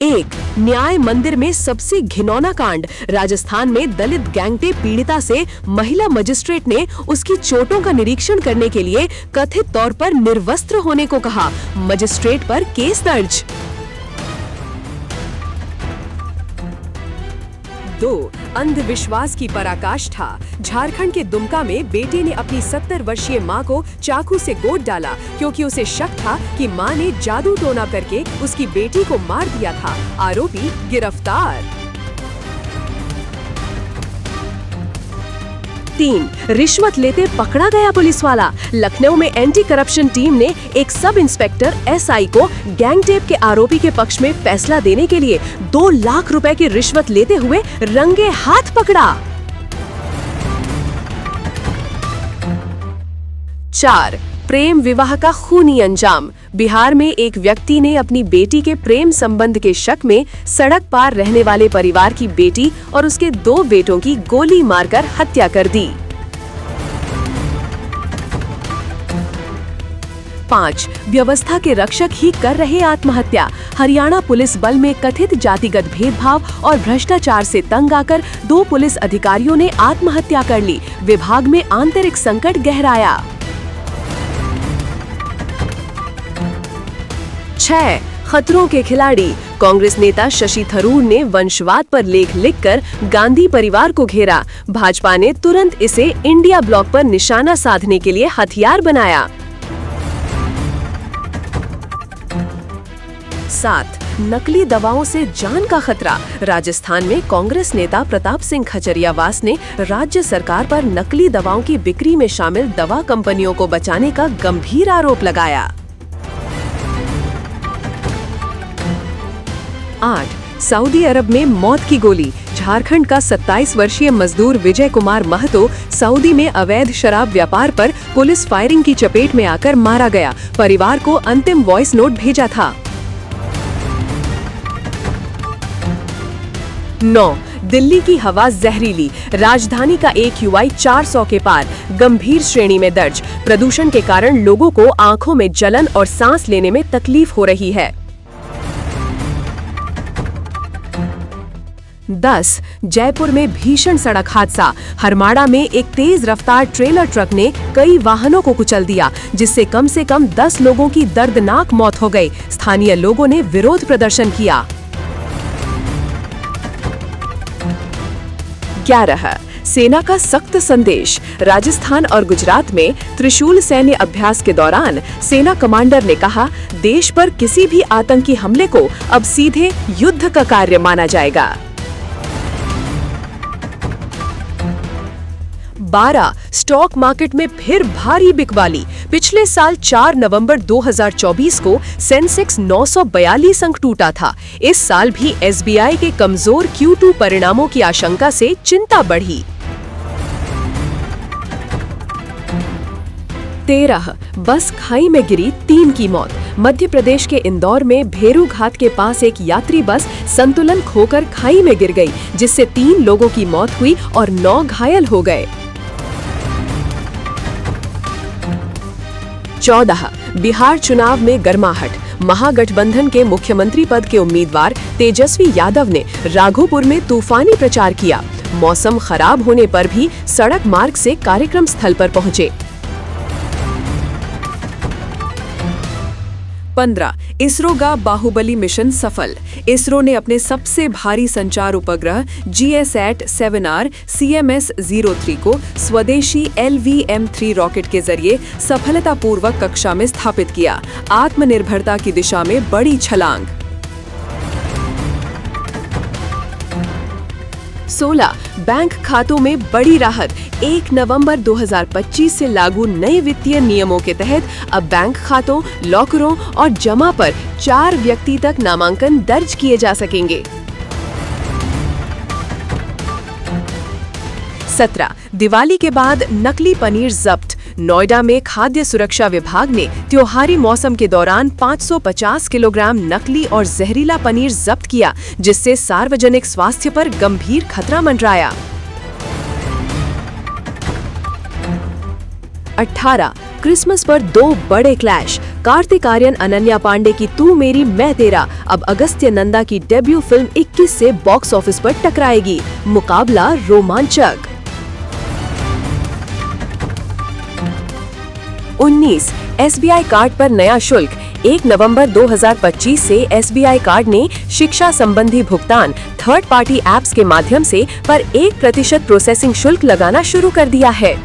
1. न्याय मंदिर में सबसे घिनौना कांड। राजस्थान में दलित गैंगरेप पीड़िता से महिला मजिस्ट्रेट ने उसकी चोटों का निरीक्षण करने के लिए कथित तौर पर निर्वस्त्र होने को कहा। मजिस्ट्रेट पर केस दर्ज। 2. अंधविश्वास की पराकाष्ठा। झारखंड के दुमका में बेटे ने अपनी 70 वर्षीय मां को चाकू से गोद डाला क्योंकि उसे शक था कि मां ने जादू टोना करके उसकी बेटी को मार दिया था। आरोपी गिरफ्तार। 3. रिश्वत लेते पकड़ा गया पुलिस वाला। लखनऊ में एंटी करप्शन टीम ने एक सब इंस्पेक्टर SI को गैंगरेप के आरोपी के पक्ष में फैसला देने के लिए 2 लाख रुपए की रिश्वत लेते हुए रंगे हाथ पकड़ा। 4. प्रेम विवाह का खूनी अंजाम। बिहार में एक व्यक्ति ने अपनी बेटी के प्रेम संबंध के शक में सड़क पार रहने वाले परिवार की बेटी और उसके 2 बेटों की गोली मारकर हत्या कर दी। 5. व्यवस्था के रक्षक ही कर रहे आत्महत्या। हरियाणा पुलिस बल में कथित जातिगत भेदभाव और भ्रष्टाचार से तंग आकर 2 पुलिस अधिकारियों ने आत्महत्या कर ली। विभाग में आंतरिक संकट गहराया। 6. खतरों के खिलाड़ी। कांग्रेस नेता शशि थरूर ने वंशवाद पर लेख लिखकर गांधी परिवार को घेरा। भाजपा ने तुरंत इसे इंडिया ब्लॉक पर निशाना साधने के लिए हथियार बनाया। 7. नकली दवाओं से जान का खतरा। राजस्थान में कांग्रेस नेता प्रताप सिंह खचरियावास ने राज्य सरकार पर नकली दवाओं की बिक्री में शामिल दवा कंपनियों को बचाने का गंभीर आरोप लगाया। 8. सऊदी अरब में मौत की गोली। झारखंड का 27 वर्षीय मजदूर विजय कुमार महतो सऊदी में अवैध शराब व्यापार पर पुलिस फायरिंग की चपेट में आकर मारा गया। परिवार को अंतिम वॉइस नोट भेजा था। 9. दिल्ली की हवा जहरीली। राजधानी का AQI 400 के पार, गंभीर श्रेणी में दर्ज। प्रदूषण के कारण लोगों को आंखों में जलन और सांस लेने में तकलीफ हो रही है। 10. जयपुर में भीषण सड़क हादसा। हरमाड़ा में एक तेज रफ्तार ट्रेलर ट्रक ने कई वाहनों को कुचल दिया, जिससे कम से कम 10 लोगों की दर्दनाक मौत हो गई। स्थानीय लोगों ने विरोध प्रदर्शन किया। 11. सेना का सख्त संदेश। राजस्थान और गुजरात में त्रिशूल सैन्य अभ्यास के दौरान सेना कमांडर ने कहा, देश पर किसी भी आतंकी हमले को अब सीधे युद्ध का कार्य माना जाएगा। 12. स्टॉक मार्केट में फिर भारी बिकवाली। पिछले साल 4 नवंबर 2024 को सेंसेक्स 942 अंक टूटा था। इस साल भी SBI के कमजोर Q2 परिणामों की आशंका से चिंता बढ़ी। 13. बस खाई में गिरी, 3 की मौत। मध्य प्रदेश के इंदौर में भेरू घाट के पास एक यात्री बस संतुलन खोकर खाई में गिर गई, जिससे 3 लोगों की मौत हुई और 9 घायल हो गए। 14. बिहार चुनाव में गर्माहट। महागठबंधन के मुख्यमंत्री पद के उम्मीदवार तेजस्वी यादव ने राघोपुर में तूफानी प्रचार किया। मौसम खराब होने पर भी सड़क मार्ग से कार्यक्रम स्थल पर पहुंचे। 15. इसरो का बाहुबली मिशन सफल। इसरो ने अपने सबसे भारी संचार उपग्रह GSAT 7R CMS-03 को स्वदेशी LVM-3 रॉकेट के जरिए सफलतापूर्वक कक्षा में स्थापित किया। आत्मनिर्भरता की दिशा में बड़ी छलांग। 16. बैंक खातों में बड़ी राहत। 1 नवंबर 2025 से लागू नए वित्तीय नियमों के तहत अब बैंक खातों, लॉकरों और जमा पर 4 व्यक्ति तक नामांकन दर्ज किए जा सकेंगे। 17. दिवाली के बाद नकली पनीर जब्त। नोएडा में खाद्य सुरक्षा विभाग ने त्योहारी मौसम के दौरान 550 किलोग्राम नकली और जहरीला पनीर जब्त किया, जिससे सार्वजनिक स्वास्थ्य पर गंभीर खतरा मंडराया। 18. क्रिसमस पर 2 बड़े क्लैश। कार्तिक आर्यन अनन्या पांडे की तू मेरी मैं तेरा अब अगस्त्य नंदा की डेब्यू फिल्म 21 से बॉक्स ऑफिस पर टकराएगी। मुकाबला रोमांचक। 19 SBI कार्ड पर नया शुल्क। 1 नवंबर 2025 से SBI कार्ड ने शिक्षा संबंधी भुगतान थर्ड पार्टी ऐप्स के माध्यम से पर 1% प्रोसेसिंग शुल्क लगाना शुरू कर दिया है।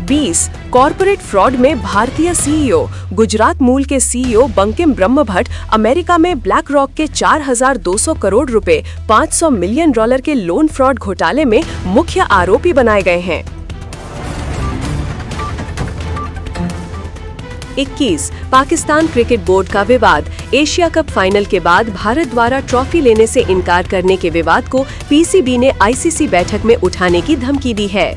20 कॉर्पोरेट फ्रॉड में भारतीय सीईओ। गुजरात मूल के सीईओ बंकिम ब्रह्मभट्ट अमेरिका में ब्लैक रॉक के 4,200 करोड़ रुपए $500 मिलियन के लोन फ्रॉड घोटाले में मुख्य आरोपी बनाए गए हैं। 21 पाकिस्तान क्रिकेट बोर्ड का विवाद। एशिया कप फाइनल के बाद भारत द्वारा ट्रॉफी लेने से इनकार करने के विवाद को पीसीबी ने आईसीसी बैठक में उठाने की धमकी दी है।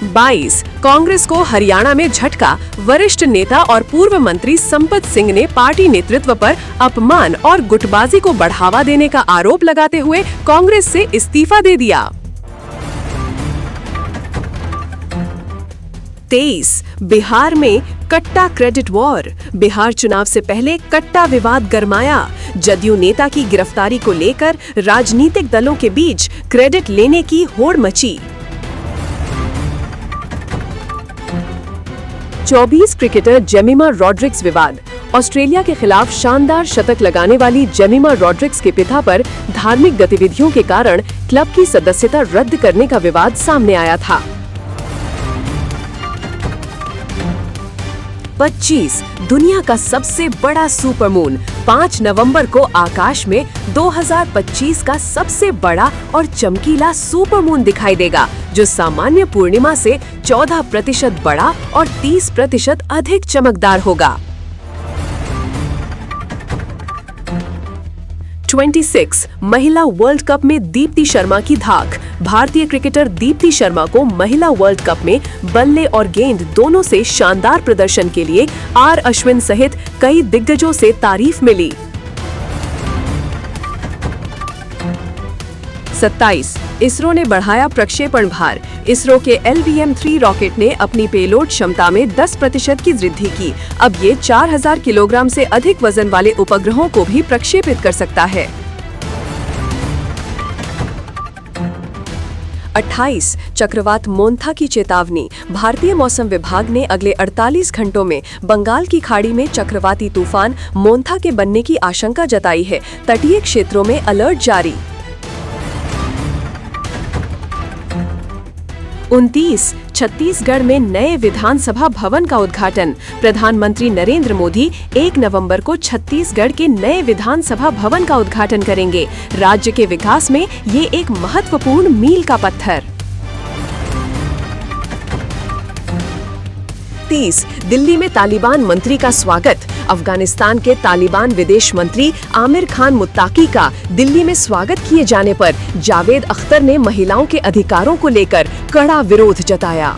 22 कांग्रेस को हरियाणा में झटका। वरिष्ठ नेता और पूर्व मंत्री संपत सिंह ने पार्टी नेतृत्व पर अपमान और गुटबाजी को बढ़ावा देने का आरोप लगाते हुए कांग्रेस से इस्तीफा दे दिया। 23 बिहार में कट्टा क्रेडिट वॉर। बिहार चुनाव से पहले कट्टा विवाद गरमाया। जदयू नेता की गिरफ्तारी को लेकर राजनीतिक दलों के बीच क्रेडिट लेने की होड़ मची। 24 क्रिकेटर जेमिमा रॉड्रिग्स विवाद। ऑस्ट्रेलिया के खिलाफ शानदार शतक लगाने वाली जेमिमा रॉड्रिग्स के पिता पर धार्मिक गतिविधियों के कारण क्लब की सदस्यता रद्द करने का विवाद सामने आया था। 25 दुनिया का सबसे बड़ा सुपरमून। 5 नवंबर को आकाश में 2025 का सबसे बड़ा और चमकीला सुपरमून दिखाई देगा, जो सामान्य पूर्णिमा से 14% बड़ा और 30% अधिक चमकदार होगा। 26 महिला वर्ल्ड कप में दीप्ति शर्मा की धाक। भारतीय क्रिकेटर दीप्ति शर्मा को महिला वर्ल्ड कप में बल्ले और गेंद दोनों से शानदार प्रदर्शन के लिए आर अश्विन सहित कई दिग्गजों से तारीफ मिली। 27 इसरो ने बढ़ाया प्रक्षेपण भार। इसरो के LVM-3 रॉकेट ने अपनी पेलोड क्षमता में 10% की वृद्धि की। अब ये 4000 किलोग्राम से अधिक वजन वाले उपग्रहों को भी प्रक्षेपित कर सकता है। 28 चक्रवात मोन्था की चेतावनी। भारतीय मौसम विभाग ने अगले 48 घंटों में बंगाल की खाड़ी में चक्रवाती तूफान मोन्था के बनने की आशंका जताई है। तटीय क्षेत्रों में अलर्ट जारी। 29 छत्तीसगढ़ में नए विधानसभा भवन का उद्घाटन। प्रधानमंत्री नरेंद्र मोदी 1 नवंबर को छत्तीसगढ़ के नए विधानसभा भवन का उद्घाटन करेंगे। राज्य के विकास में ये एक महत्वपूर्ण मील का पत्थर। 30 दिल्ली में तालिबान मंत्री का स्वागत। अफगानिस्तान के तालिबान विदेश मंत्री आमिर खान मुत्ताकी का दिल्ली में स्वागत किए जाने पर जावेद अख्तर ने महिलाओं के अधिकारों को लेकर कड़ा विरोध जताया।